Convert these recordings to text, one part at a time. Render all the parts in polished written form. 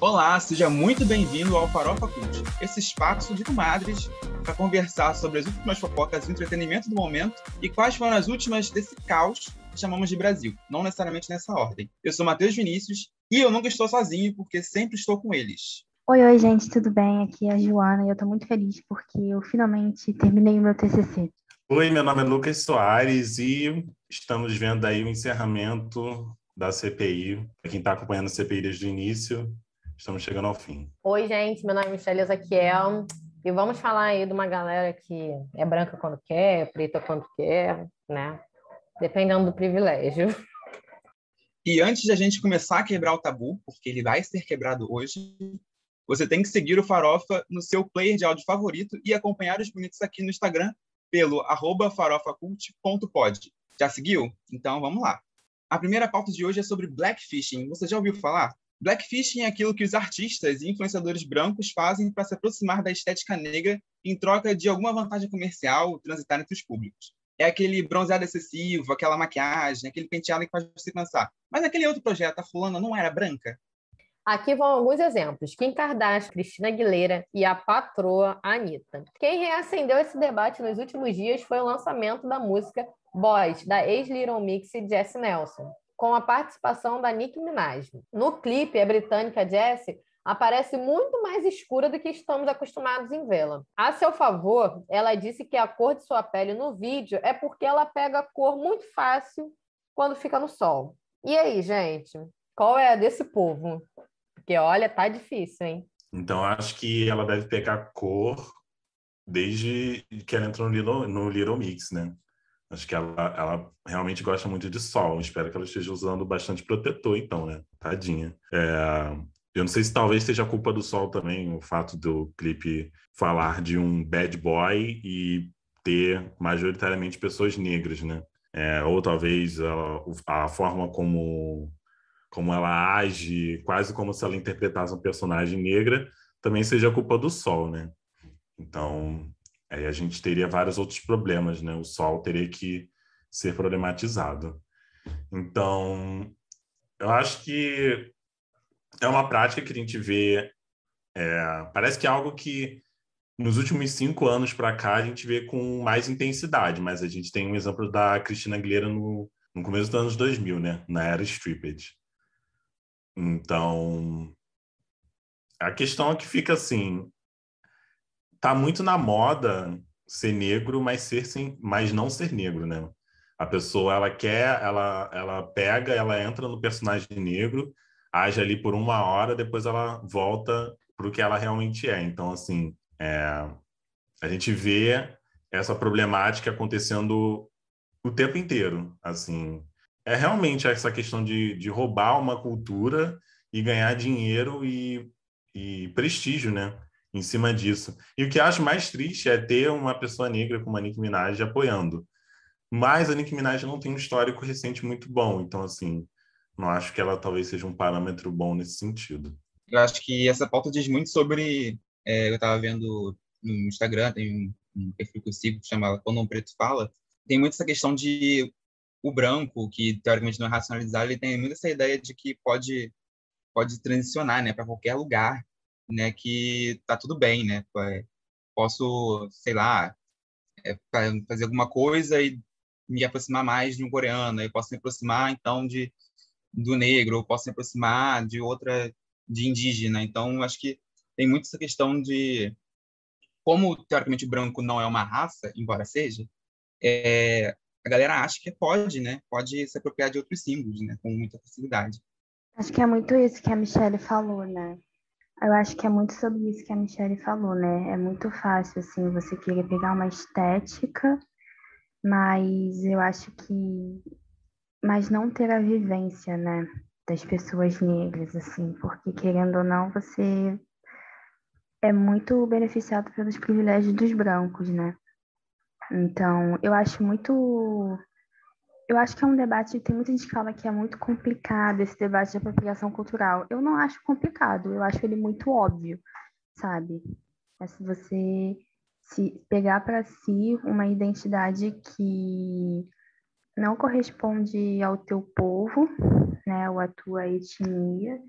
Olá, seja muito bem-vindo ao Farofa Cult, esse espaço de comadres para conversar sobre as últimas fofocas do entretenimento do momento e quais foram as últimas desse caos que chamamos de Brasil, não necessariamente nessa ordem. Eu sou Matheus Vinícius e eu nunca estou sozinho porque sempre estou com eles. Oi, gente, tudo bem? Aqui é a Joana e eu tô muito feliz porque eu finalmente terminei o meu TCC. Oi, meu nome é Lucas Soares e estamos vendo aí o encerramento da CPI. Para quem está acompanhando a CPI desde o início, estamos chegando ao fim. Oi, gente, meu nome é Michelle Ezequiel e vamos falar aí de uma galera que é branca quando quer, é preta quando quer, né? Dependendo do privilégio. E antes de a gente começar a quebrar o tabu, porque ele vai ser quebrado hoje, você tem que seguir o Farofa no seu player de áudio favorito e acompanhar os bonitos aqui no Instagram pelo @farofacult.pod. Já seguiu? Então vamos lá. A primeira pauta de hoje é sobre blackfishing. Você já ouviu falar? Blackfishing é aquilo que os artistas e influenciadores brancos fazem para se aproximar da estética negra em troca de alguma vantagem comercial transitar entre os públicos. É aquele bronzeado excessivo, aquela maquiagem, aquele penteado que faz você pensar. Mas aquele outro projeto, a fulana não era branca? Aqui vão alguns exemplos. Kim Kardashian, Cristina Aguilera e a patroa Anitta. Quem reacendeu esse debate nos últimos dias foi o lançamento da música Boys, da ex-Little Mix e Jessie Nelson, com a participação da Nicki Minaj. No clipe, a britânica Jessie aparece muito mais escura do que estamos acostumados em vê-la. A seu favor, ela disse que a cor de sua pele no vídeo é porque ela pega a cor muito fácil quando fica no sol. E aí, gente? Qual é a desse povo? Porque, olha, tá difícil, hein? Então, acho que ela deve pegar cor desde que ela entrou no Little Mix, né? Acho que ela realmente gosta muito de sol. Espero que ela esteja usando bastante protetor, então, né? Tadinha. Eu não sei se talvez seja a culpa do sol também, o fato do clipe falar de um bad boy e ter majoritariamente pessoas negras, né? Ou talvez a forma como ela age, quase como se ela interpretasse um personagem negra, também seja culpa do sol, né? Então, aí a gente teria vários outros problemas, né? O sol teria que ser problematizado. Então, eu acho que é uma prática que a gente vê, parece que é algo que nos últimos 5 anos para cá a gente vê com mais intensidade, mas a gente tem um exemplo da Cristina Aguilera no começo dos anos 2000, né? Na era Stripped. Então, a questão é que fica assim, tá muito na moda ser negro, mas não ser negro, né? A pessoa, ela pega, ela entra no personagem negro, age ali por 1 hora, depois ela volta pro que ela realmente é. Então, assim, a gente vê essa problemática acontecendo o tempo inteiro, assim. É realmente essa questão de roubar uma cultura e ganhar dinheiro e prestígio, né? Em cima disso. E o que eu acho mais triste é ter uma pessoa negra como a Nicki Minaj apoiando. Mas a Nicki Minaj não tem um histórico recente muito bom. Então, assim, não acho que ela talvez seja um parâmetro bom nesse sentido. Eu acho que essa pauta diz muito sobre... eu estava vendo no Instagram, tem um perfil que eu sigo que chama Quando um Preto Fala. Tem muito essa questão de o branco, que teoricamente não é racionalizado, ele tem muito essa ideia de que pode transicionar, né, para qualquer lugar, né, que tá tudo bem, né? Posso, sei lá, fazer alguma coisa e me aproximar mais de um coreano, eu posso me aproximar então do negro, eu posso me aproximar de indígena. Então, acho que tem muito essa questão de como teoricamente o branco não é uma raça, embora seja, a galera acha que pode, né? Pode se apropriar de outros símbolos, né? Com muita facilidade. Acho que é muito isso que a Michelle falou, né? Eu acho que é muito sobre isso que a Michelle falou, né? É muito fácil, assim, você querer pegar uma estética, mas eu acho que... Mas não ter a vivência, né? Das pessoas negras, assim, porque querendo ou não, você é muito beneficiado pelos privilégios dos brancos, né? Então, eu acho que é um debate, tem muita gente que fala que é muito complicado esse debate de apropriação cultural. Eu não acho complicado, eu acho ele muito óbvio, sabe? É se você se pegar para si uma identidade que não corresponde ao teu povo, né, ou à tua etnia,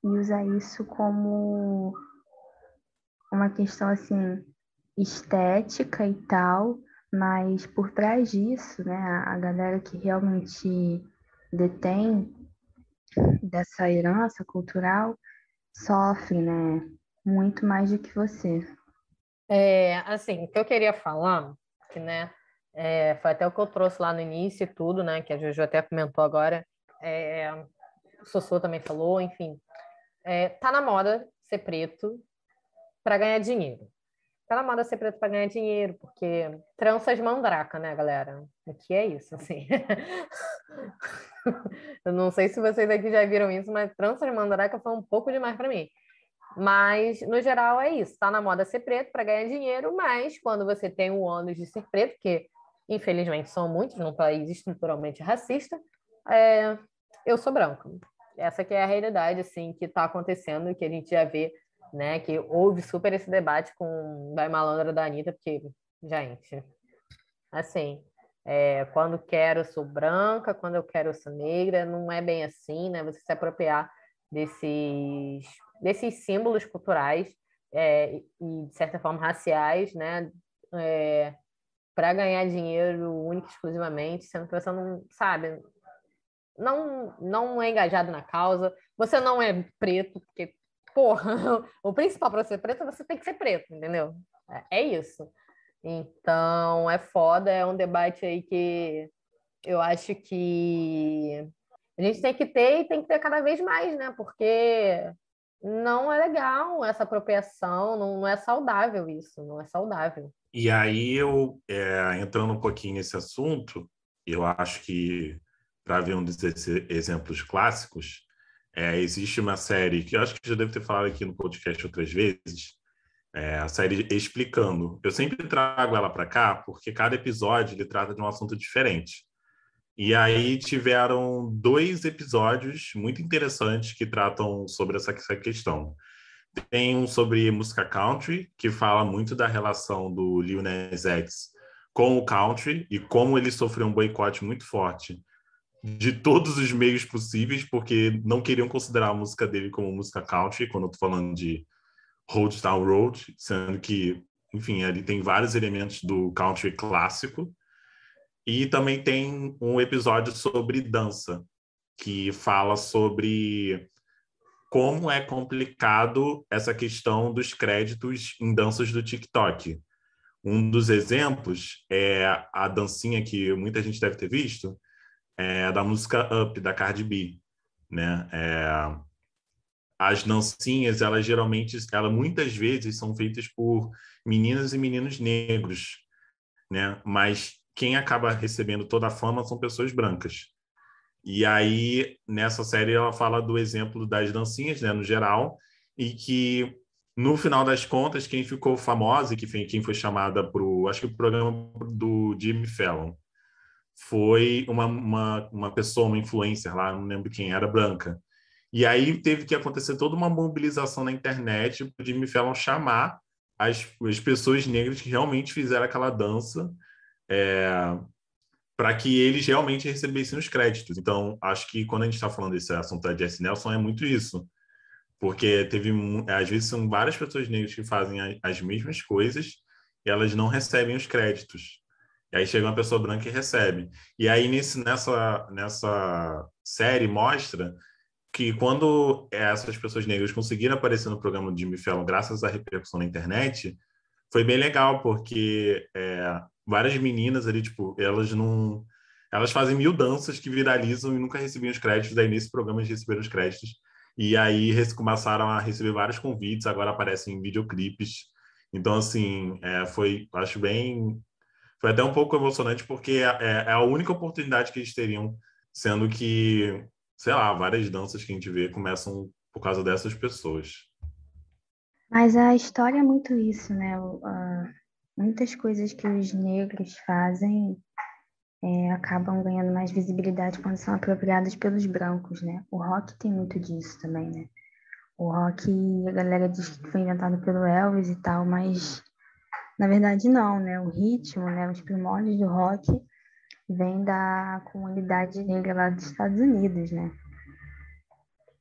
e usa isso como uma questão assim estética e tal, mas por trás disso, né, a galera que realmente detém dessa herança cultural sofre, né, muito mais do que você. Assim, o que eu queria falar, que, né, foi até o que eu trouxe lá no início e tudo, né, que a Juju até comentou agora, o Sossô também falou, enfim, tá na moda ser preto para ganhar dinheiro. Tá na moda ser preto para ganhar dinheiro, porque tranças mandraca, né, galera? O que é isso, assim? Eu não sei se vocês aqui já viram isso, mas tranças mandraca foi um pouco demais para mim. Mas, no geral, é isso. Tá na moda ser preto para ganhar dinheiro, mas quando você tem o ônus de ser preto, que infelizmente são muitos num país estruturalmente racista, eu sou branca. Essa que é a realidade, assim, que está acontecendo, que a gente já vê, né? Que houve super esse debate com Vai Malandra da Anitta, porque, gente, assim, quando quero eu sou branca, quando eu quero eu sou negra, não é bem assim, né? Você se apropriar desses símbolos culturais e, de certa forma, raciais, né? Para ganhar dinheiro único e exclusivamente, sendo que você não, sabe, não é engajado na causa, você não é preto, porque, porra, o principal para ser preto, você tem que ser preto, entendeu? É isso. Então, é foda, é um debate aí que eu acho que a gente tem que ter e tem que ter cada vez mais, né? Porque não é legal essa apropriação, não é saudável isso, não é saudável. E aí entrando um pouquinho nesse assunto, eu acho que, para ver um desses exemplos clássicos, existe uma série que eu acho que já devo ter falado aqui no podcast outras vezes, a série Explicando. Eu sempre trago ela para cá porque cada episódio ele trata de um assunto diferente. E aí tiveram 2 episódios muito interessantes que tratam sobre essa questão. Tem um sobre música country, que fala muito da relação do Lil Nas X com o country e como ele sofreu um boicote muito forte de todos os meios possíveis, porque não queriam considerar a música dele como música country, quando eu tô falando de Old Town Road, sendo que, enfim, ali tem vários elementos do country clássico. E também tem um episódio sobre dança, que fala sobre como é complicado essa questão dos créditos em danças do TikTok. Um dos exemplos é a dancinha que muita gente deve ter visto, da música Up, da Cardi B, né? As dancinhas, elas muitas vezes são feitas por meninas e meninos negros, né? Mas quem acaba recebendo toda a fama são pessoas brancas. E aí, nessa série, ela fala do exemplo das dancinhas, né, no geral, e que, no final das contas, quem ficou famosa e quem foi chamada para acho que o programa do Jimmy Fallon, foi uma pessoa, uma influencer lá, não lembro quem era, branca. E aí teve que acontecer toda uma mobilização na internet para o Jimmy Fallon chamar as pessoas negras que realmente fizeram aquela dança, para que eles realmente recebessem os créditos. Então, acho que quando a gente está falando desse assunto da Jessie Nelson, é muito isso. Porque às vezes são várias pessoas negras que fazem as mesmas coisas e elas não recebem os créditos. E aí chega uma pessoa branca e recebe. E aí nessa série mostra que quando essas pessoas negras conseguiram aparecer no programa do Jimmy Fallon, graças à repercussão na internet, foi bem legal, porque várias meninas ali, tipo, elas fazem 1000 danças que viralizam e nunca recebiam os créditos, daí nesse programa eles receberam os créditos, e aí começaram a receber vários convites, agora aparecem em videoclipes. Então, assim, foi até um pouco emocionante, porque é a única oportunidade que eles teriam, sendo que, sei lá, várias danças que a gente vê começam por causa dessas pessoas. Mas a história é muito isso, né? Muitas coisas que os negros fazem acabam ganhando mais visibilidade quando são apropriadas pelos brancos, né? O rock tem muito disso também, né? O rock, a galera diz que foi inventado pelo Elvis e tal, mas na verdade não, né? O ritmo, né? Os primórdios do rock vêm da comunidade negra lá dos Estados Unidos, né?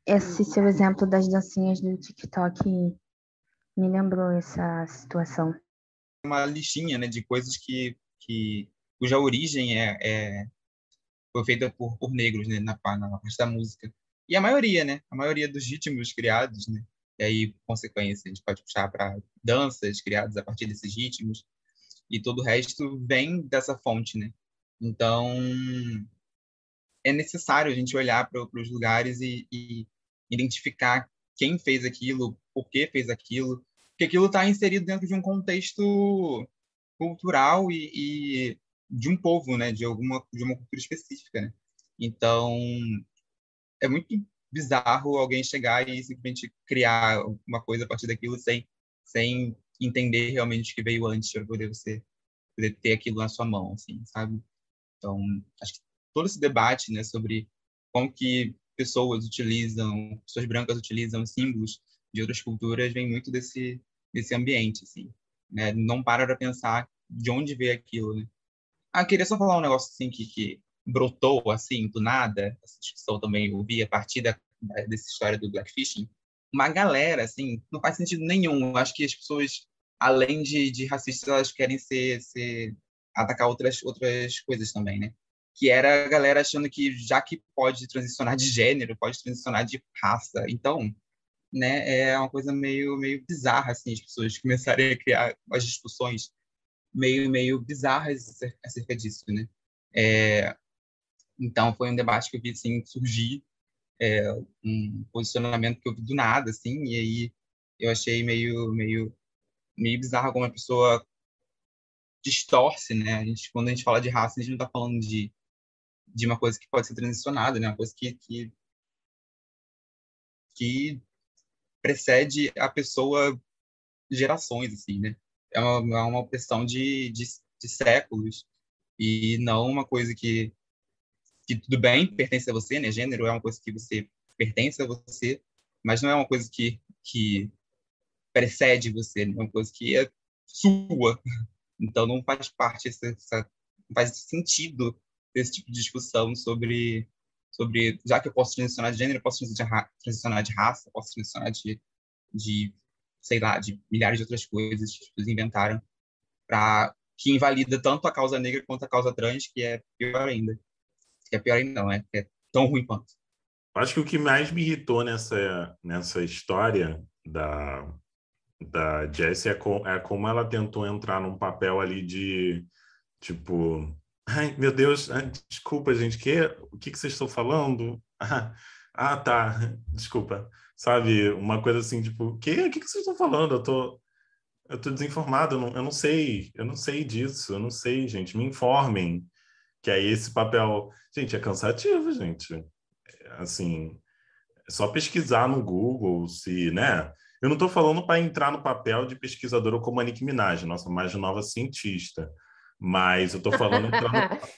esse seu exemplo das dancinhas do TikTok me lembrou essa situação. Uma listinha, né, de coisas cuja origem foi feita por negros, né, na parte da música. E a maioria, né, a maioria dos ritmos criados, né, e aí, por consequência, a gente pode puxar para danças criadas a partir desses ritmos, e todo o resto vem dessa fonte, né? Então, é necessário a gente olhar para os lugares e identificar quem fez aquilo, por que fez aquilo, porque aquilo está inserido dentro de um contexto cultural e de um povo, né, de uma cultura específica, né? Então, é muito bizarro alguém chegar e simplesmente criar uma coisa a partir daquilo sem entender realmente o que veio antes para poder ter aquilo na sua mão, assim, sabe? Então, acho que todo esse debate, né, sobre como que pessoas brancas utilizam símbolos de outras culturas, vem muito desse ambiente, assim, né? Não para pensar de onde veio aquilo, né? Queria só falar um negócio, assim, que brotou, assim, do nada, essa discussão também eu vi a partir dessa história do blackfishing. Uma galera, assim, não faz sentido nenhum. Eu acho que as pessoas, além de racistas, elas querem atacar outras coisas também, né? Que era a galera achando que já que pode transicionar de gênero, pode transicionar de raça. Então, né, é uma coisa meio bizarra, assim, as pessoas começarem a criar as discussões meio bizarras acerca disso, né? Então, foi um debate que eu vi, assim, surgir, um posicionamento que eu vi do nada, assim, e aí eu achei meio bizarro como a pessoa distorce, né? Quando a gente fala de raça, a gente não está falando de uma coisa que pode ser transicionada, né? Uma coisa que precede a pessoa gerações, assim, né? É uma opressão de séculos e não uma coisa que tudo bem, pertence a você, né? Gênero é uma coisa que você pertence a você, mas não é uma coisa que precede você, né? É uma coisa que é sua. Então não faz parte, não faz sentido esse tipo de discussão sobre já que eu posso transicionar de gênero, eu posso transicionar de raça, eu posso transicionar de sei lá, de milhares de outras coisas que as pessoas inventaram que invalida tanto a causa negra quanto a causa trans, que é pior ainda. Que é pior ainda, não, é tão ruim quanto. Acho que o que mais me irritou nessa história da Jessie é como ela tentou entrar num papel ali de, tipo, ai, meu Deus, desculpa, gente, o que vocês estão falando? Tá, desculpa. Sabe, uma coisa assim, tipo, o que vocês estão falando? Eu tô desinformado, eu não sei disso, eu não sei, gente, me informem. Que aí esse papel, gente, é cansativo, gente. Assim, é só pesquisar no Google, se, né? Eu não estou falando para entrar no papel de pesquisadora como a Nicki Minaj, nossa mais nova cientista. Mas eu estou falando entrar no papel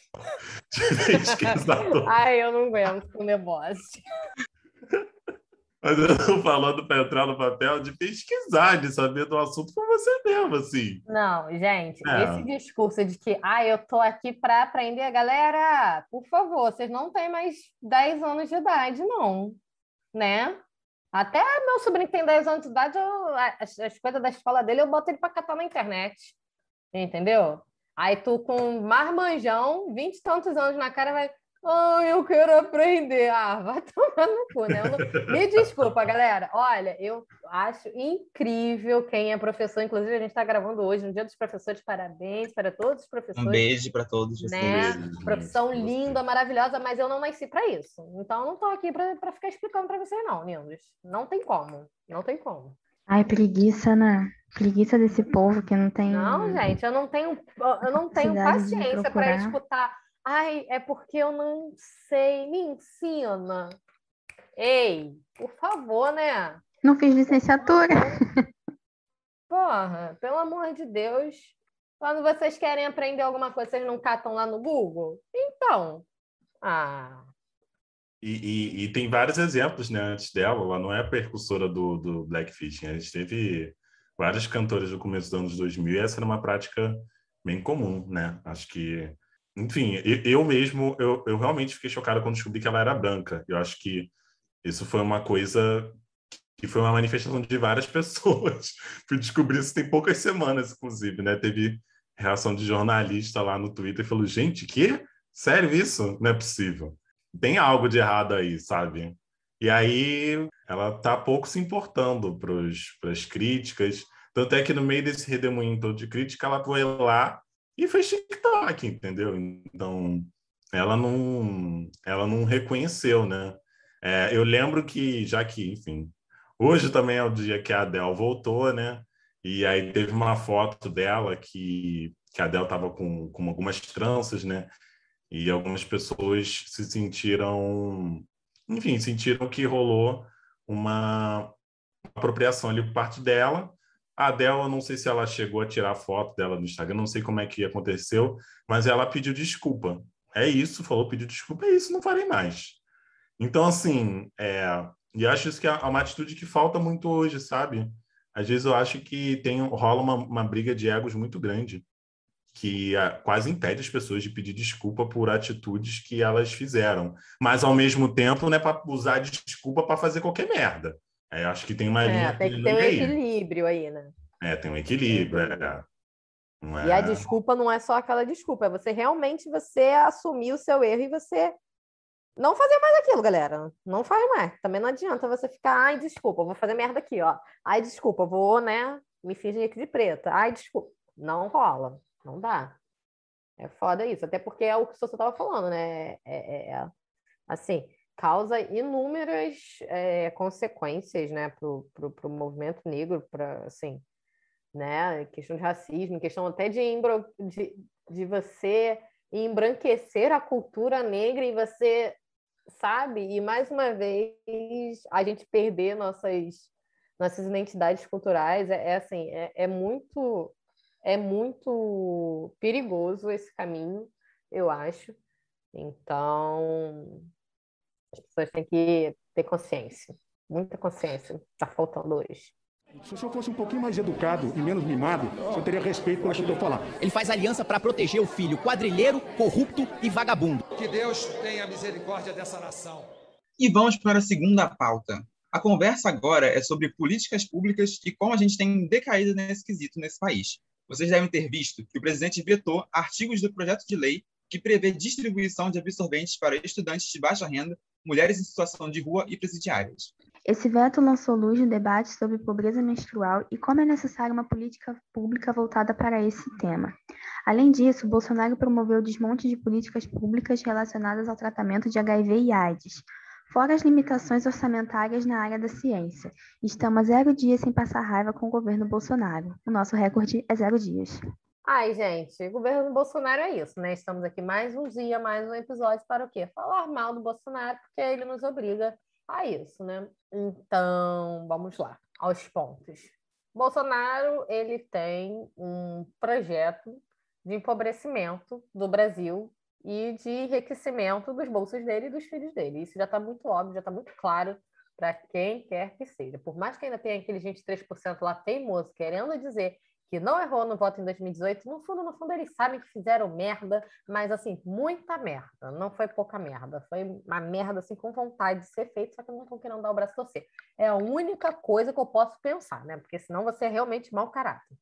de pesquisador. Ai, eu não aguento com negócio. Mas eu estou falando para entrar no papel de pesquisar, de saber do assunto por você mesmo, assim. Não, gente, esse É. discurso de que eu tô aqui para aprender, galera, por favor, vocês não têm mais 10 anos de idade, não, né? Até meu sobrinho que tem 10 anos de idade, as coisas da escola dele, eu boto ele para catar na internet, entendeu? Aí tu com marmanjão, 20 e tantos anos na cara, vai... eu quero aprender. Vai tomar no cu, né? Me desculpa, galera. Olha, eu acho incrível quem é professor. Inclusive, a gente está gravando hoje, no Dia dos Professores. Parabéns para todos os professores. Um beijo para todos vocês. Né? Profissão linda, maravilhosa, mas eu não nasci para isso. Então, eu não estou aqui para ficar explicando para vocês, não, lindos. Não tem como. Não tem como. Ai, preguiça, né? Preguiça desse povo que não tem. Não, gente, eu não tenho paciência para escutar. Ai, é porque eu não sei, me ensina. Ei, por favor, né? Não fiz licenciatura. Porra, pelo amor de Deus. Quando vocês querem aprender alguma coisa, vocês não catam lá no Google? Então, E tem vários exemplos, né? Antes dela, ela não é a percussora do Blackfishing. A gente teve várias cantoras do começo dos anos 2000 e essa era uma prática bem comum, né? Acho que... Enfim, eu mesmo, eu realmente fiquei chocado quando descobri que ela era branca. Eu acho que Isso foi uma coisa que foi uma manifestação de várias pessoas. Fui descobrir isso tem poucas semanas, inclusive, né? Teve reação de jornalista lá no Twitter e falou, gente, que? Sério isso? Não é possível. Tem algo de errado aí, sabe? E aí ela tá pouco se importando para as críticas. Tanto é que no meio desse redemoinho todo de crítica, ela foi lá e fez TikTok, entendeu? Então, ela não reconheceu, né? Eu lembro que, já que, enfim, hoje também é o dia que a Adele voltou, né? E aí teve uma foto dela que a Adele estava com algumas tranças, né? E algumas pessoas se sentiram, enfim, sentiram que rolou uma apropriação ali por parte dela. A Adele, eu não sei se ela chegou a tirar foto dela no Instagram, não sei como é que aconteceu, mas ela pediu desculpa. É isso, falou, pediu desculpa, é isso, não farei mais. Então, assim, e acho isso que é uma atitude que falta muito hoje, sabe? Às vezes eu acho que rola uma briga de egos muito grande, que quase impede as pessoas de pedir desculpa por atitudes que elas fizeram. Mas, ao mesmo tempo, não é para usar desculpa para fazer qualquer merda. Acho que tem uma linha Tem que ter um aí. equilíbrio aí, né? Tem um equilíbrio. Não E a desculpa não é só aquela desculpa, é você realmente assumir o seu erro e você não fazer mais aquilo, galera. Não faz mais. Também não adianta você ficar, ai, desculpa, eu vou fazer merda aqui, ó. Ai, desculpa, eu vou, né, me fingir aqui de preta. Ai, desculpa. Não rola. Não dá. É foda isso. Até porque é o que você estava falando, né? Assim, causa inúmeras consequências, né, pro movimento negro, para, assim, né, questão de racismo, questão até de você embranquecer a cultura negra e você, sabe? E mais uma vez a gente perder nossas identidades culturais assim, é muito perigoso esse caminho, eu acho. Então, as pessoas têm que ter consciência, muita consciência, está faltando hoje. Se o senhor fosse um pouquinho mais educado e menos mimado, o senhor teria respeito pelo que eu estou falando. Ele faz aliança para proteger o filho quadrilheiro, corrupto e vagabundo. Que Deus tenha misericórdia dessa nação. E vamos para a segunda pauta. A conversa agora é sobre políticas públicas e como a gente tem decaído nesse quesito nesse país. Vocês devem ter visto que o presidente vetou artigos do projeto de lei que prevê distribuição de absorventes para estudantes de baixa renda, mulheres em situação de rua e presidiárias. Esse veto lançou luz no debate sobre pobreza menstrual e como é necessária uma política pública voltada para esse tema. Além disso, Bolsonaro promoveu o desmonte de políticas públicas relacionadas ao tratamento de HIV e AIDS, fora as limitações orçamentárias na área da ciência. Estamos 0 dias sem passar raiva com o governo Bolsonaro. O nosso recorde é 0 dias. Ai, gente, o governo Bolsonaro é isso, né? Estamos aqui mais um dia, mais um episódio para o quê? Falar mal do Bolsonaro, porque ele nos obriga a isso, né? Então, vamos lá, aos pontos. Bolsonaro, ele tem um projeto de empobrecimento do Brasil e de enriquecimento dos bolsos dele e dos filhos dele. Isso já está muito óbvio, já está muito claro para quem quer que seja. Por mais que ainda tenha aquele 23% lá teimoso querendo dizer que não errou no voto em 2018, no fundo, eles sabem que fizeram merda, mas, assim, muita merda. Não foi pouca merda. Foi uma merda, assim, com vontade de ser feito, só que não estão querendo dar o braço a torcer. É a única coisa que eu posso pensar, né? Porque senão você é realmente mau caráter.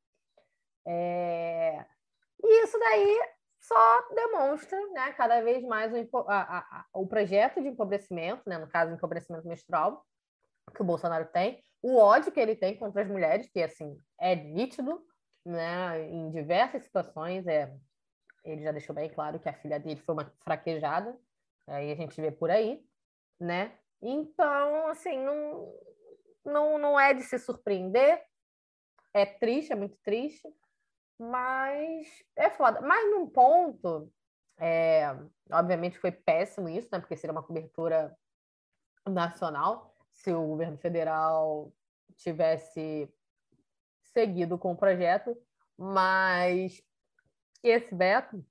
E isso daí só demonstra, né, cada vez mais o projeto de empobrecimento, né, no caso, empobrecimento menstrual, que o Bolsonaro tem, o ódio que ele tem contra as mulheres, que, assim, é nítido, né, em diversas situações. Ele já deixou bem claro que a filha dele foi uma fraquejada, aí a gente vê por aí, né? Então, assim, não é de se surpreender, é triste, é muito triste, mas é foda. Mas num ponto, obviamente foi péssimo isso, né? Porque seria uma cobertura nacional se o governo federal tivesse seguido com o projeto, mas esse veto,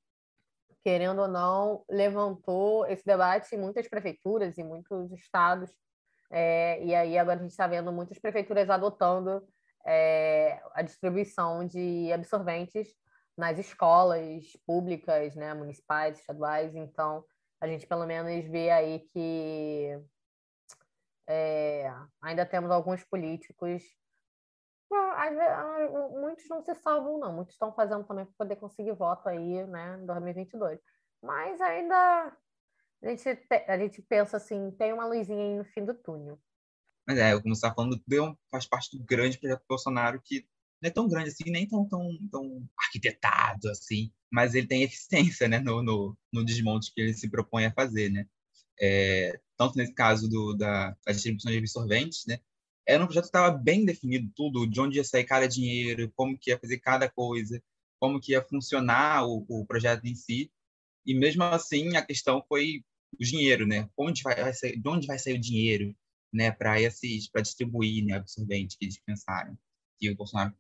querendo ou não, levantou esse debate em muitas prefeituras e muitos estados, e aí agora a gente está vendo muitas prefeituras adotando a distribuição de absorventes nas escolas públicas, né, municipais, estaduais. Então, a gente pelo menos vê aí que Ainda temos alguns políticos. Muitos não se salvam, não. Muitos estão fazendo também para poder conseguir voto aí, né, em 2022. Mas ainda a gente pensa assim, tem uma luzinha aí no fim do túnel. Mas como você está falando, faz parte do grande projeto do Bolsonaro, que não é tão grande assim, nem tão arquitetado assim, mas ele tem eficiência, né, no desmonte que ele se propõe a fazer, né? Tanto nesse caso da distribuição de absorventes, né? Era um projeto que estava bem definido tudo, de onde ia sair cada dinheiro, como que ia fazer cada coisa, como que ia funcionar o projeto em si, e mesmo assim a questão foi o dinheiro, né? De onde vai sair o dinheiro, né, para distribuir, né, absorvente que eles pensaram, que o Bolsonaro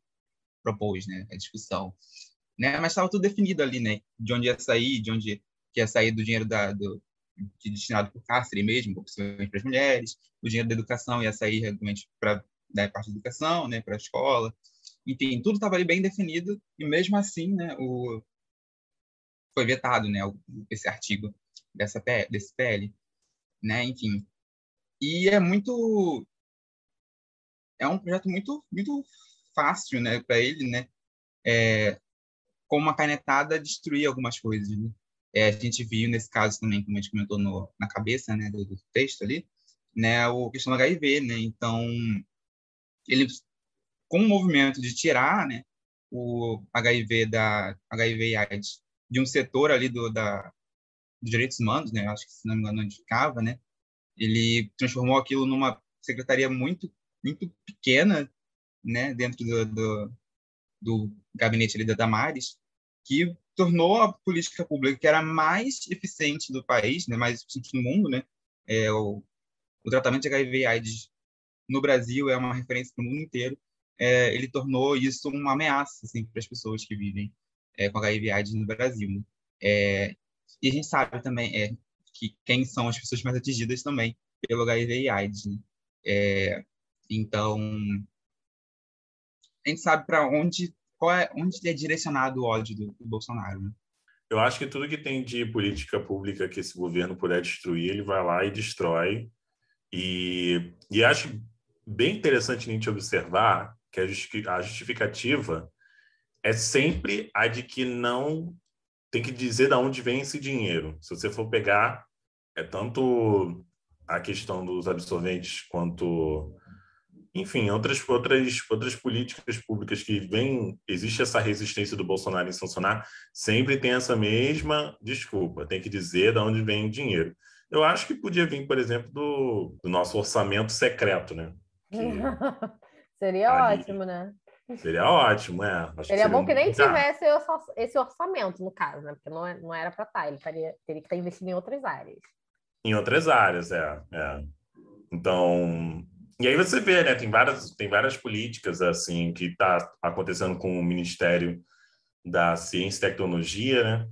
propôs, né, a discussão, né? Mas estava tudo definido ali, né? De onde ia sair, de onde que ia sair do dinheiro destinado para o cárcere mesmo, principalmente para as mulheres, o dinheiro da educação ia sair realmente para da parte da educação, né, para a escola, enfim, tudo estava ali bem definido e mesmo assim, né, foi vetado, né, esse artigo desse PL, né, enfim. E é um projeto muito fácil, né, para ele, né, com uma canetada destruir algumas coisas, né? A gente viu nesse caso também, como a gente comentou na cabeça, né, do texto ali, né, a questão do HIV, né? Então, ele com o movimento de tirar, né, o HIV e AIDS de um setor ali dos direitos humanos, né? Acho que se não me engano onde ficava, né? Ele transformou aquilo numa secretaria muito pequena, né, dentro do gabinete ali da Damares, que tornou a política pública que era mais eficiente do país, né, mais eficiente do mundo, né, o tratamento de HIV e AIDS no Brasil é uma referência para o mundo inteiro. Ele tornou isso uma ameaça assim, para as pessoas que vivem com HIV e AIDS no Brasil. Né? E a gente sabe também que quem são as pessoas mais atingidas também pelo HIV e AIDS. Né? Então, a gente sabe para onde é direcionado o ódio do Bolsonaro. Né? Eu acho que tudo que tem de política pública que esse governo puder destruir, ele vai lá e destrói. E acho bem interessante a gente observar que a justificativa é sempre a de que não tem que dizer de onde vem esse dinheiro. Se você for pegar, tanto a questão dos absorventes quanto, enfim, outras políticas públicas que existe essa resistência do Bolsonaro em sancionar, sempre tem essa mesma desculpa, tem que dizer de onde vem o dinheiro. Eu acho que podia vir, por exemplo, do nosso orçamento secreto, né? Seria ótimo, né? Seria ótimo, Acho seria bom que nem tivesse esse orçamento, no caso, né? Porque não era para estar, ele teria que estar investindo em outras áreas. Em outras áreas, Então, e aí você vê, né? Tem várias políticas assim que está acontecendo com o Ministério da Ciência e Tecnologia, né?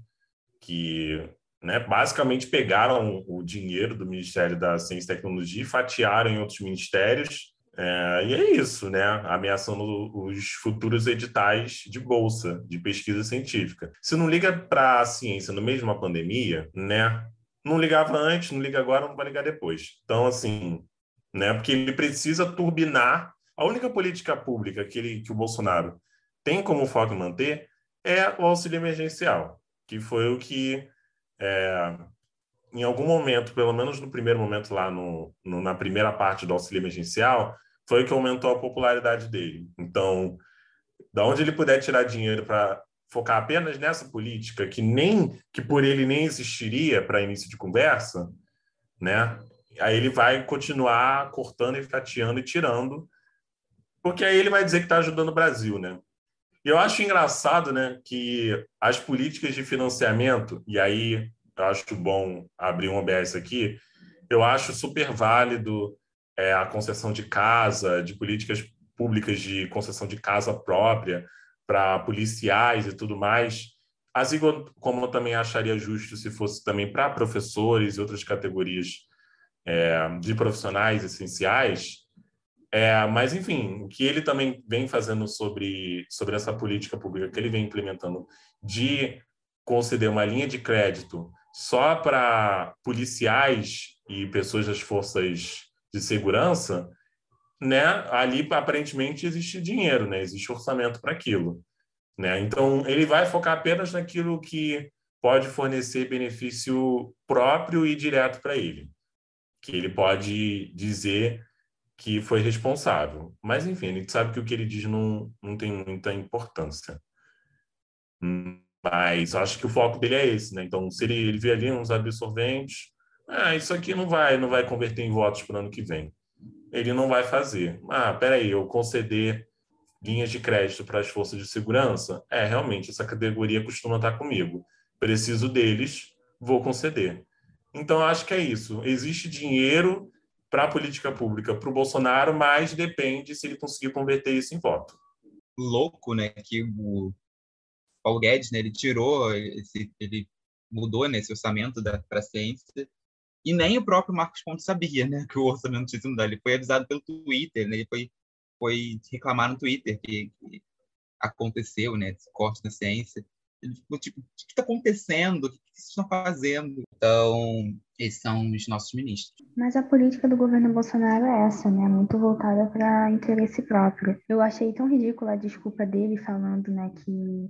Que, né, basicamente pegaram o dinheiro do Ministério da Ciência e Tecnologia e fatiaram em outros ministérios. E é isso, né? Ameaçando os futuros editais de bolsa de pesquisa científica. Se não liga para a ciência no meio de uma pandemia, né? Não ligava antes, não liga agora, não vai ligar depois. Então, assim, né? Porque ele precisa turbinar. A única política pública que o Bolsonaro tem como foco em manter é o auxílio emergencial, que foi o que, em algum momento, pelo menos no primeiro momento lá na primeira parte do auxílio emergencial, foi o que aumentou a popularidade dele. Então, da onde ele puder tirar dinheiro para focar apenas nessa política, que por ele nem existiria para início de conversa, né? Aí ele vai continuar cortando e fatiando e tirando, porque aí ele vai dizer que está ajudando o Brasil, né? E eu acho engraçado, né, que as políticas de financiamento, e aí eu acho bom abrir um OBS aqui, eu acho super válido a concessão de casa, de políticas públicas de concessão de casa própria para policiais e tudo mais, assim como eu também acharia justo se fosse também para professores e outras categorias de profissionais essenciais. Mas, enfim, o que ele também vem fazendo sobre essa política pública que ele vem implementando de conceder uma linha de crédito só para policiais e pessoas das forças de segurança, né, ali aparentemente existe dinheiro, né, existe orçamento para aquilo, né? Então, ele vai focar apenas naquilo que pode fornecer benefício próprio e direto para ele, que ele pode dizer que foi responsável. Mas, enfim, a gente sabe que o que ele diz não tem muita importância. Mas acho que o foco dele é esse, né? Então, se ele vê ali uns absorventes, isso aqui não vai converter em votos para o ano que vem. Ele não vai fazer. Peraí, eu conceder linhas de crédito para as forças de segurança? Realmente, essa categoria costuma estar comigo. Preciso deles, vou conceder. Então, acho que é isso. Existe dinheiro para a política pública para o Bolsonaro, mas depende se ele conseguir converter isso em voto. Louco, né, que o Paulo Guedes, né, ele mudou, né, esse orçamento para a ciência, e nem o próprio Marcos Pontes sabia, né, que o orçamento tinha sido mudado. Ele foi avisado pelo Twitter, né, ele foi reclamar no Twitter que aconteceu, né, esse corte na ciência. Ele ficou tipo, o que está acontecendo? O que vocês estão fazendo? Então, esses são os nossos ministros. Mas a política do governo Bolsonaro é essa, né? Muito voltada para interesse próprio. Eu achei tão ridícula a desculpa dele falando, né, que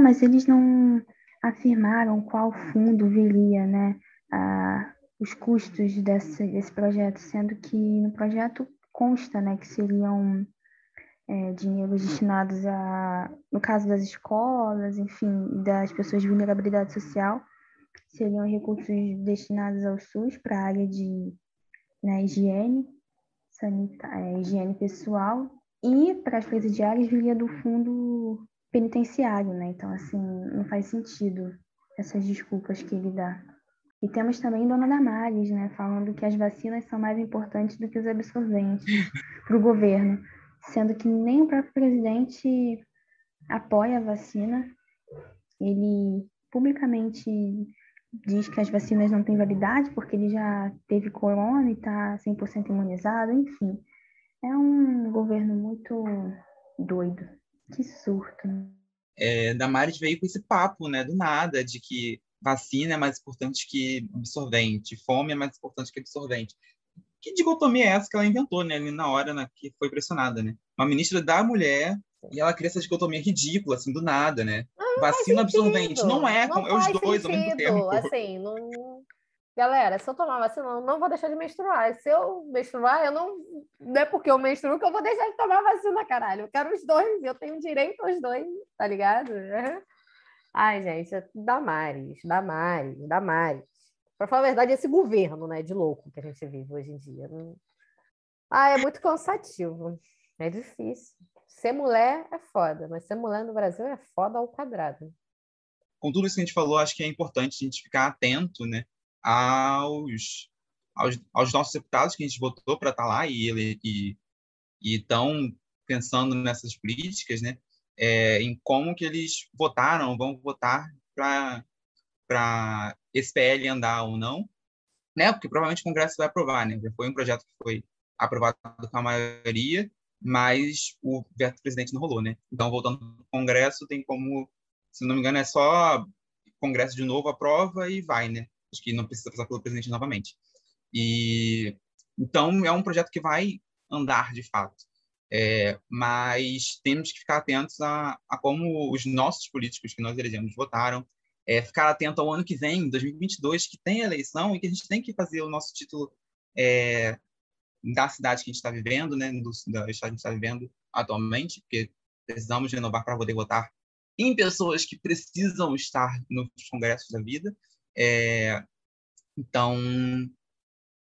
mas eles não afirmaram qual fundo viria, né, os custos desse projeto, sendo que no projeto consta, né, que seriam dinheiros destinados no caso das escolas, enfim, das pessoas de vulnerabilidade social, seriam recursos destinados ao SUS para a área de higiene, higiene pessoal, e para as presidiárias viria do fundo penitenciário, né? Então, assim, não faz sentido essas desculpas que ele dá. E temos também Dona Damares, né, falando que as vacinas são mais importantes do que os absorventes para o governo, sendo que nem o próprio presidente apoia a vacina. Ele publicamente diz que as vacinas não têm validade porque ele já teve corona e está 100% imunizado, enfim. É um governo muito doido. Que surto. Damares veio com esse papo, né, do nada, de que vacina é mais importante que absorvente, fome é mais importante que absorvente. Que dicotomia é essa que ela inventou, né, ali na hora que foi pressionada, né? Uma ministra da mulher e ela cria essa dicotomia ridícula, assim, do nada, né? Vacina absorvente. Não é os dois ao mesmo tempo. Assim, não... Galera, se eu tomar vacina, eu não vou deixar de menstruar. Se eu menstruar, não é porque eu menstruo que eu vou deixar de tomar vacina, caralho. Eu quero os dois, eu tenho direito aos dois, tá ligado? Ai, gente, Damares. Pra falar a verdade, esse governo, né, de louco que a gente vive hoje em dia. É muito cansativo. É difícil. Ser mulher é foda, mas ser mulher no Brasil é foda ao quadrado. Com tudo isso que a gente falou, acho que é importante a gente ficar atento, né, aos nossos deputados que a gente votou para estar lá e estão pensando nessas políticas, né, em como que eles vão votar para esse PL andar ou não, né, porque provavelmente o Congresso vai aprovar, né, já foi um projeto que foi aprovado com a maioria, mas o veto do presidente não rolou, né. Então, voltando para o Congresso, tem como, se não me engano, é só Congresso de novo aprova e vai, né. Acho que não precisa passar pelo presidente novamente. Então, é um projeto que vai andar, de fato. Mas temos que ficar atentos a como os nossos políticos que nós elegemos votaram, ficar atento ao ano que vem, 2022, que tem eleição e que a gente tem que fazer o nosso título da cidade que a gente está vivendo, né, do estado que a gente está vivendo atualmente, porque precisamos renovar para poder votar em pessoas que precisam estar nos congressos da vida. Então,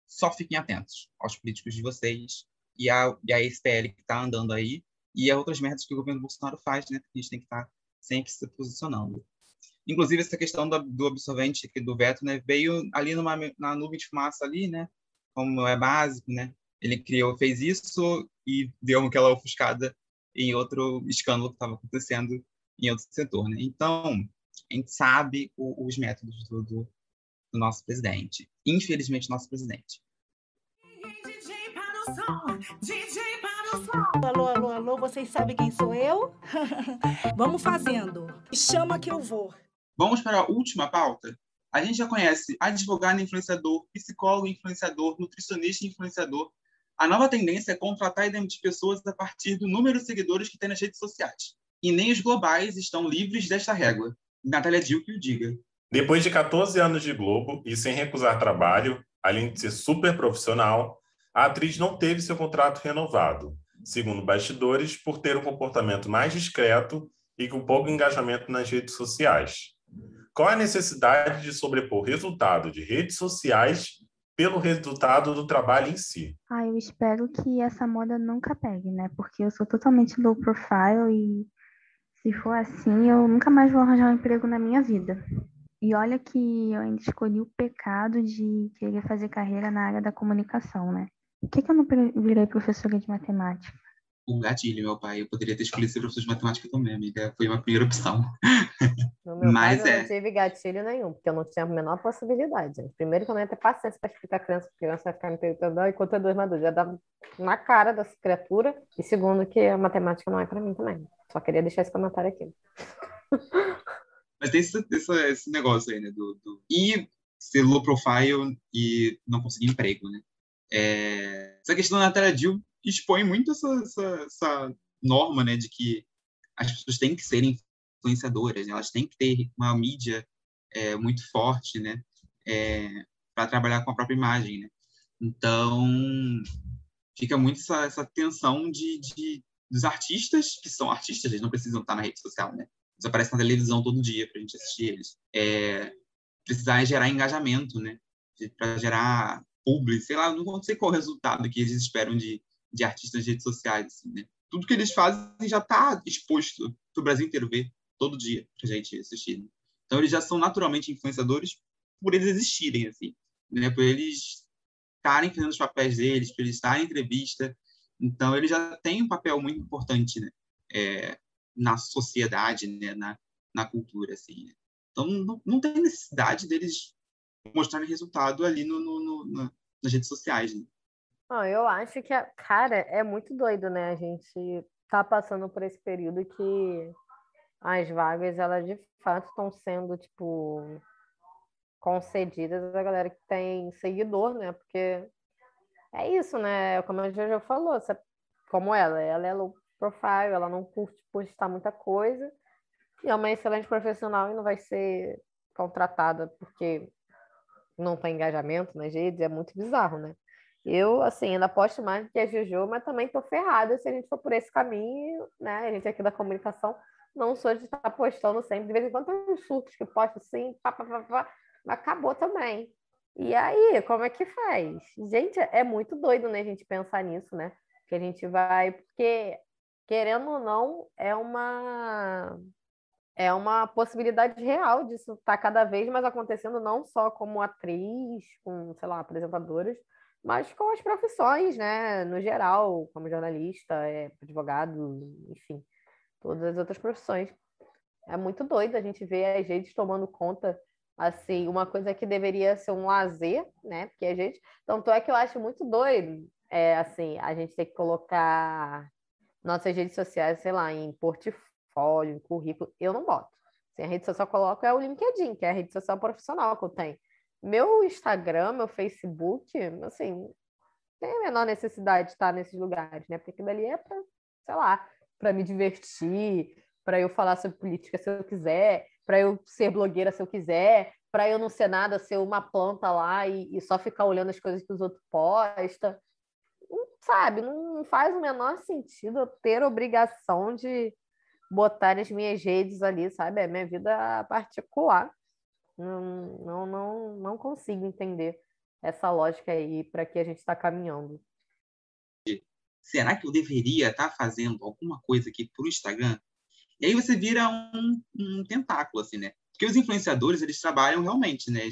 só fiquem atentos aos políticos de vocês e a esse PL que está andando aí e a outras merdas que o governo Bolsonaro faz, né? Porque a gente tem que estar sempre se posicionando. Inclusive, essa questão do absorvente, do veto, né, veio ali na nuvem de fumaça ali, né? Como é básico, né? Ele fez isso e deu aquela ofuscada em outro escândalo que estava acontecendo em outro setor, né? Então, a gente sabe os métodos do nosso presidente. Infelizmente, nosso presidente. Alô, vocês sabem quem sou eu? Vamos fazendo. Chama que eu vou. Vamos para a última pauta? A gente já conhece advogado influenciador, psicólogo influenciador, nutricionista influenciador, A nova tendência é contratar e demitir pessoas a partir do número de seguidores que tem nas redes sociais. E nem os globais estão livres desta régua. Natália Dill que o diga. Depois de 14 anos de Globo e sem recusar trabalho, além de ser super profissional, a atriz não teve seu contrato renovado, segundo bastidores, por ter um comportamento mais discreto e com pouco engajamento nas redes sociais. Qual a necessidade de sobrepor resultado de redes sociais pelo resultado do trabalho em si? Eu espero que essa moda nunca pegue, né? Porque eu sou totalmente low profile e se for assim, eu nunca mais vou arranjar um emprego na minha vida. E olha que eu ainda escolhi o pecado de querer fazer carreira na área da comunicação, né? Por que eu não virei professora de matemática? O gatilho, meu pai. Eu poderia ter escolhido ser professor de matemática também, amiga. Foi uma primeira opção. No meu Mas caso, eu não tive gatilho nenhum, porque eu não tinha a menor possibilidade. Primeiro que eu não ia ter paciência para explicar a criança, porque a criança vai ficar me perguntando, e quanto é 2 mais 2? Já dá na cara dessa criatura. E segundo, que a matemática não é para mim também. Só queria deixar esse comentário aqui. Mas tem esse negócio aí, né? E ser low profile e não conseguir emprego, né? Essa questão da Natália Dill expõe muito essa norma, né? De que as pessoas têm que ser influenciadoras, né? Elas têm que ter uma mídia muito forte, né? Para trabalhar com a própria imagem, né? Então, fica muito essa tensão dos artistas, que são artistas, eles não precisam estar na rede social, né? Eles aparecem na televisão todo dia para a gente assistir eles. Precisar gerar engajamento, né? Para gerar publi, sei lá, não sei qual é o resultado que eles esperam de artistas de redes sociais, assim, né? Tudo que eles fazem já está exposto para o Brasil inteiro ver todo dia para a gente assistir. Né? Então, eles já são naturalmente influenciadores por eles existirem, assim, né? Por eles estarem fazendo os papéis deles, por eles estarem em entrevista. Então, eles já têm um papel muito importante, né? Na sociedade, né? Na cultura, assim. Né? Então, não tem necessidade deles mostrarem resultado ali nas redes sociais, né? Eu acho que, cara, é muito doido, né? A gente tá passando por esse período que as vagas, elas de fato estão sendo, tipo, concedidas a galera que tem seguidor, né? Porque é isso, né? Como a Jojo falou, como ela é low profile, ela não curte postar muita coisa, e é uma excelente profissional e não vai ser contratada porque não tem engajamento nas redes, é muito bizarro, né? Eu, assim, ainda posto mais do que a Jojo, mas também tô ferrada se a gente for por esse caminho, né? A gente aqui da comunicação não sou de estar postando sempre. De vez em quando tem uns surtos que posto assim, mas acabou também. E aí, como é que faz? Gente, é muito doido, né, a gente pensar nisso, né? Que a gente vai... Porque, querendo ou não, é uma possibilidade real disso estar cada vez mais acontecendo, não só como atriz, com, sei lá, apresentadoras, mas com as profissões, né, no geral, como jornalista, advogado, enfim, todas as outras profissões. É muito doido a gente ver as redes tomando conta, assim, uma coisa que deveria ser um lazer, né, porque a gente... Tanto é que eu acho muito doido, assim, a gente tem que colocar nossas redes sociais, sei lá, em portfólio, em currículo, eu não boto. Assim, a rede social que eu coloco é o LinkedIn, que é a rede social profissional que eu tenho. Meu Instagram, meu Facebook, assim, tem a menor necessidade de estar nesses lugares, né? Porque aquilo ali é para, sei lá, para me divertir, para eu falar sobre política se eu quiser, para eu ser blogueira se eu quiser, para eu não ser nada, ser uma planta lá e só ficar olhando as coisas que os outros postam. Sabe, não faz o menor sentido eu ter obrigação de botar as minhas redes ali, sabe? É minha vida particular. Não consigo entender essa lógica aí para que a gente está caminhando. Será que eu deveria estar fazendo alguma coisa aqui para o Instagram? E aí você vira um tentáculo, assim, né? Porque os influenciadores, eles trabalham realmente, né?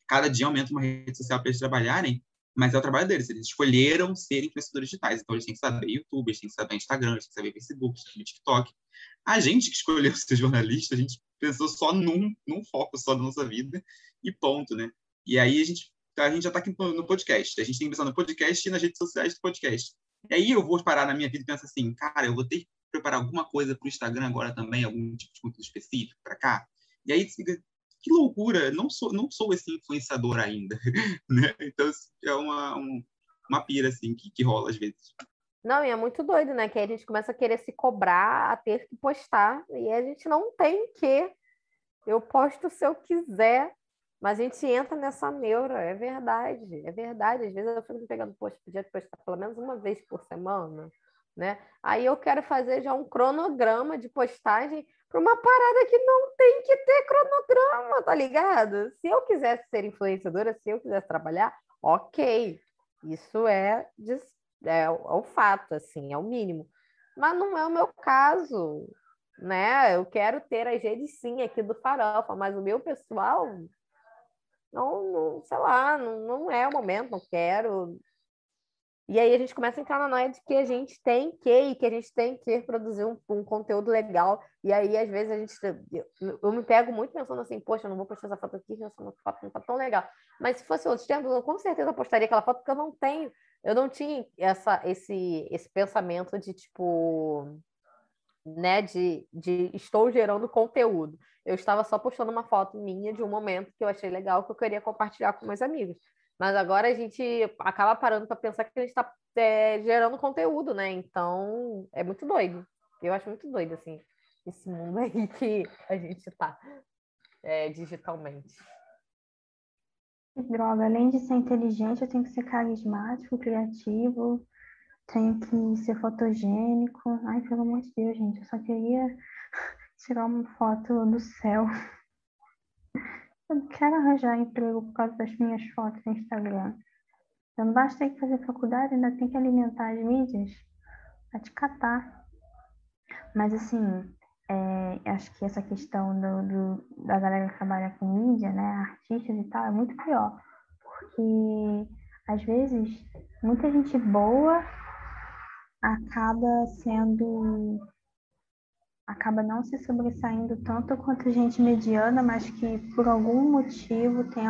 Cada dia aumenta uma rede social para eles trabalharem, mas é o trabalho deles. Eles escolheram ser influenciadores digitais. Então, eles têm que saber YouTube, eles têm que saber Instagram, eles têm que saber Facebook, eles têm que saber TikTok. A gente que escolheu ser jornalista, a gente pensou só num foco só da nossa vida e ponto, né? E aí a gente já está aqui no podcast. A gente tem que pensar no podcast e nas redes sociais do podcast. E aí eu vou parar na minha vida e pensar assim, cara, eu vou ter que preparar alguma coisa para o Instagram agora também, algum tipo de conteúdo específico para cá. E aí fica, que loucura, não sou esse influenciador ainda, né? Então é uma pira, assim, que rola às vezes. Não, e é muito doido, né? Que aí a gente começa a querer se cobrar, a ter que postar, e a gente não tem que. Eu posto se eu quiser, mas a gente entra nessa neura, é verdade, é verdade. Às vezes eu fico me pegando, poxa, podia postar pelo menos uma vez por semana, né? Aí eu quero fazer já um cronograma de postagem para uma parada que não tem que ter cronograma, tá ligado? Se eu quisesse ser influenciadora, se eu quisesse trabalhar, ok, isso é o fato, assim, é o mínimo. Mas não é o meu caso, né? Eu quero ter as redes sim aqui do Farofa, mas o meu pessoal não sei lá, não é o momento, não quero. E aí a gente começa a entrar na noia de que a gente tem que produzir um conteúdo legal. E aí, às vezes, eu me pego muito pensando assim, poxa, eu não vou postar essa foto aqui, essa foto não tá tão legal. Mas se fosse outros tempos, eu com certeza postaria aquela foto, porque eu não tinha esse pensamento de tipo, né, de estou gerando conteúdo. Eu estava só postando uma foto minha de um momento que eu achei legal, que eu queria compartilhar com meus amigos. Mas agora a gente acaba parando para pensar que a gente está gerando conteúdo, né? Então, é muito doido. Eu acho muito doido, assim, esse mundo aí que a gente está digitalmente. Que droga, além de ser inteligente, eu tenho que ser carismático, criativo, tenho que ser fotogênico. Ai, pelo amor de Deus, gente, eu só queria tirar uma foto do céu. Eu não quero arranjar emprego por causa das minhas fotos no Instagram. Eu não basta ter que fazer faculdade, ainda tem que alimentar as mídias. Vai te catar. Mas, assim, acho que essa questão da galera que trabalha com mídia, né, artistas e tal, é muito pior. Porque, às vezes, muita gente boa acaba não se sobressaindo tanto quanto gente mediana, mas que por algum motivo tem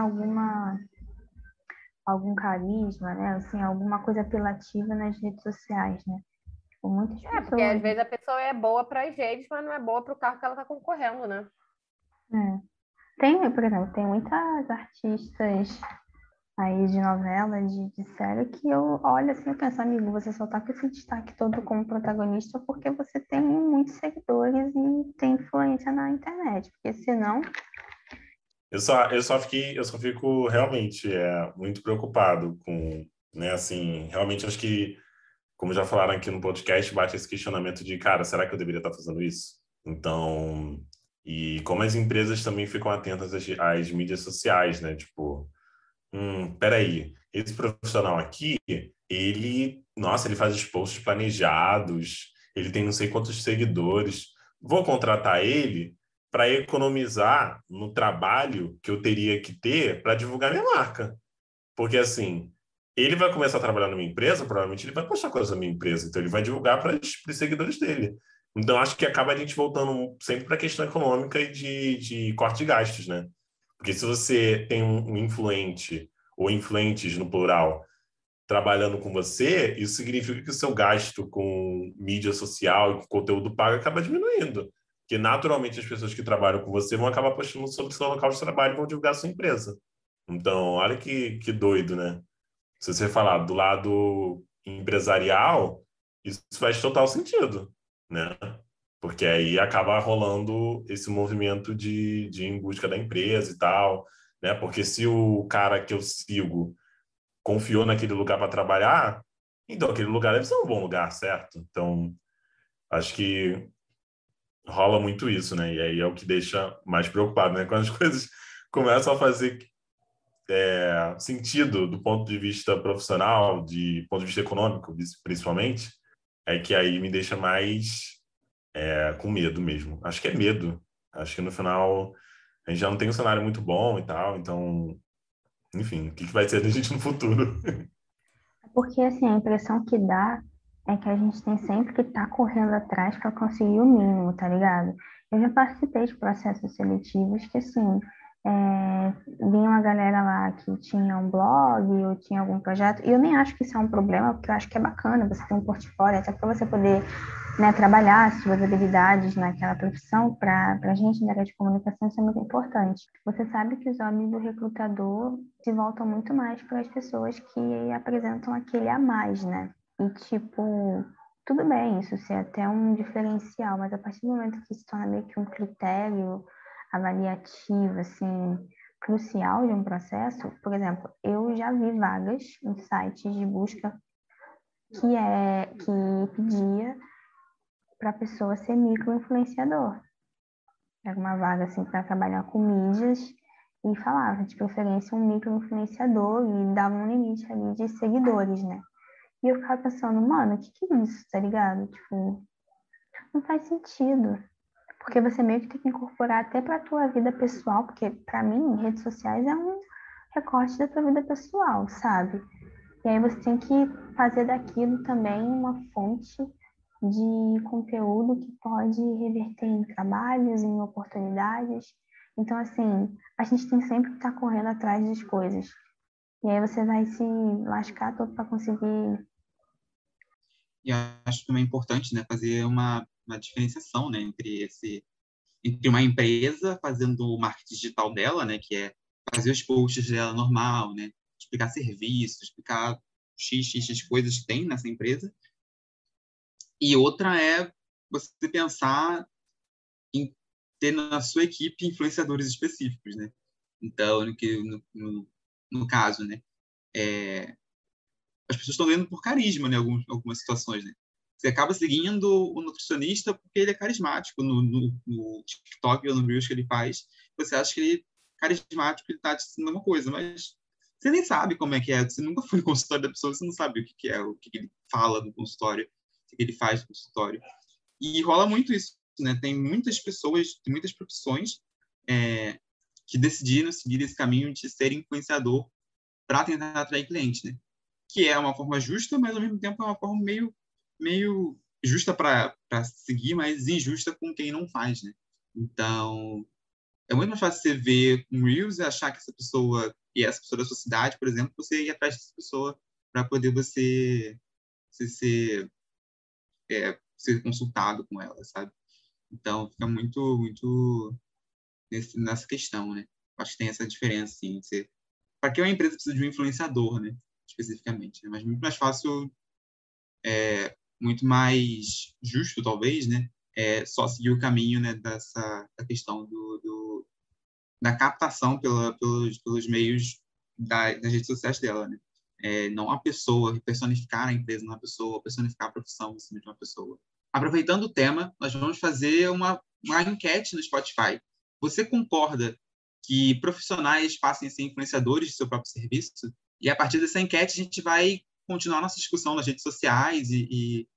algum carisma, né? Assim, alguma coisa apelativa nas redes sociais, né? Tipo, muitas Porque às pessoas. vezes a pessoa é boa para as redes, mas não é boa para o carro que ela está concorrendo, né? Por exemplo, tem muitas artistas aí de novela, de série, que eu olho assim e penso, amigo, você só tá com esse destaque todo como protagonista porque você tem muitos seguidores e tem influência na internet, porque senão... Eu só fico realmente muito preocupado com, né, assim, realmente acho que, como já falaram aqui no podcast, bate esse questionamento de, cara, será que eu deveria estar fazendo isso? Então, e como as empresas também ficam atentas às mídias sociais, né? Tipo, peraí, esse profissional aqui, nossa, ele faz os posts planejados, ele tem não sei quantos seguidores, vou contratar ele para economizar no trabalho que eu teria que ter para divulgar minha marca. Porque, assim, ele vai começar a trabalhar numa empresa, provavelmente ele vai postar coisas da minha empresa, então ele vai divulgar para os seguidores dele. Então, acho que acaba a gente voltando sempre para a questão econômica e de corte de gastos, né? Porque se você tem um influente, ou influentes no plural, trabalhando com você, isso significa que o seu gasto com mídia social e com conteúdo pago acaba diminuindo. Porque, naturalmente, as pessoas que trabalham com você vão acabar postando sobre o seu local de trabalho e vão divulgar a sua empresa. Então, olha que doido, né? Se você falar do lado empresarial, isso faz total sentido, né? Porque aí acaba rolando esse movimento de ir em busca da empresa e tal, né? Porque se o cara que eu sigo confiou naquele lugar para trabalhar, então aquele lugar deve ser um bom lugar, certo? Então, acho que rola muito isso, né? E aí é o que deixa mais preocupado, né? Quando as coisas começam a fazer sentido do ponto de vista profissional, de ponto de vista econômico, principalmente, é que aí me deixa mais com medo mesmo. Acho que é medo. Acho que no final a gente já não tem um cenário muito bom e tal, então, enfim, o que vai ser da gente no futuro? Porque, assim, a impressão que dá é que a gente tem sempre que estar correndo atrás para conseguir o mínimo, tá ligado? Eu já participei de processos seletivos que, assim, Vinha uma galera lá que tinha um blog ou tinha algum projeto, e eu nem acho que isso é um problema, porque eu acho que é bacana você ter um portfólio, até para você poder, né, trabalhar as suas habilidades naquela profissão. Para a gente na área de comunicação isso é muito importante. Você sabe que os olhos do recrutador se voltam muito mais para as pessoas que apresentam aquele a mais, né? E tipo, tudo bem isso ser até um diferencial, mas a partir do momento que se torna meio que um critério avaliativo, assim, crucial de um processo, por exemplo, eu já vi vagas em sites de busca que pedia para a pessoa ser micro-influenciador. Era uma vaga assim para trabalhar com mídias e falava de preferência um micro-influenciador e dava um limite ali de seguidores, né? E eu ficava pensando, mano, o que é isso, tá ligado? Tipo, não faz sentido. Porque você meio que tem que incorporar até para a tua vida pessoal, porque para mim, redes sociais é um recorte da tua vida pessoal, sabe? E aí você tem que fazer daquilo também uma fonte de conteúdo que pode reverter em trabalhos, em oportunidades. Então, assim, a gente tem sempre que estar correndo atrás das coisas. E aí você vai se lascar todo para conseguir. E acho também importante, né, fazer uma diferenciação, né, entre uma empresa fazendo o marketing digital dela, né, que é fazer os posts dela normal, né, explicar serviços, explicar x coisas que tem nessa empresa. E outra é você pensar em ter na sua equipe influenciadores específicos, né? Então, no caso, né, as pessoas estão lendo por carisma, né, algumas situações, né? Você acaba seguindo o nutricionista porque ele é carismático no TikTok ou no Reels que ele faz. Você acha que ele é carismático, ele está te ensinando uma coisa, mas você nem sabe como é que é. Você nunca foi no consultório da pessoa, você não sabe o que é, o que ele fala no consultório, o que ele faz no consultório. E rola muito isso, né? Tem muitas pessoas, tem muitas profissões que decidiram seguir esse caminho de ser influenciador para tentar atrair cliente, né? Que é uma forma justa, mas ao mesmo tempo é uma forma meio justa para seguir, mas injusta com quem não faz, né? Então, é muito mais fácil você ver um Reels e achar que essa pessoa da sua cidade, por exemplo, você ir atrás dessa pessoa para poder você ser consultado com ela, sabe? Então, fica muito nessa questão, né? Acho que tem essa diferença, assim. Para que uma empresa precisa de um influenciador, né? Especificamente, né? Mas muito mais fácil, muito mais justo, talvez, né? Só seguir o caminho, né? Da questão da captação pelos meios das redes sociais dela, né? Não a pessoa, personificar a empresa, não a pessoa, personificar a profissão em cima de uma pessoa. Aproveitando o tema, nós vamos fazer uma enquete no Spotify. Você concorda que profissionais passem a ser influenciadores de seu próprio serviço? E a partir dessa enquete, a gente vai continuar nossa discussão nas redes sociais e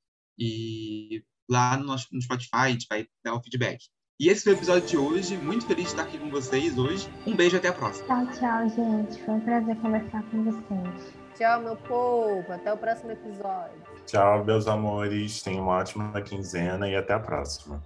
lá no Spotify, a gente vai dar o feedback. E esse foi o episódio de hoje. Muito feliz de estar aqui com vocês hoje. Um beijo e até a próxima. Tchau, gente. Foi um prazer conversar com vocês. Tchau, meu povo. Até o próximo episódio. Tchau, meus amores. Tenham uma ótima quinzena e até a próxima.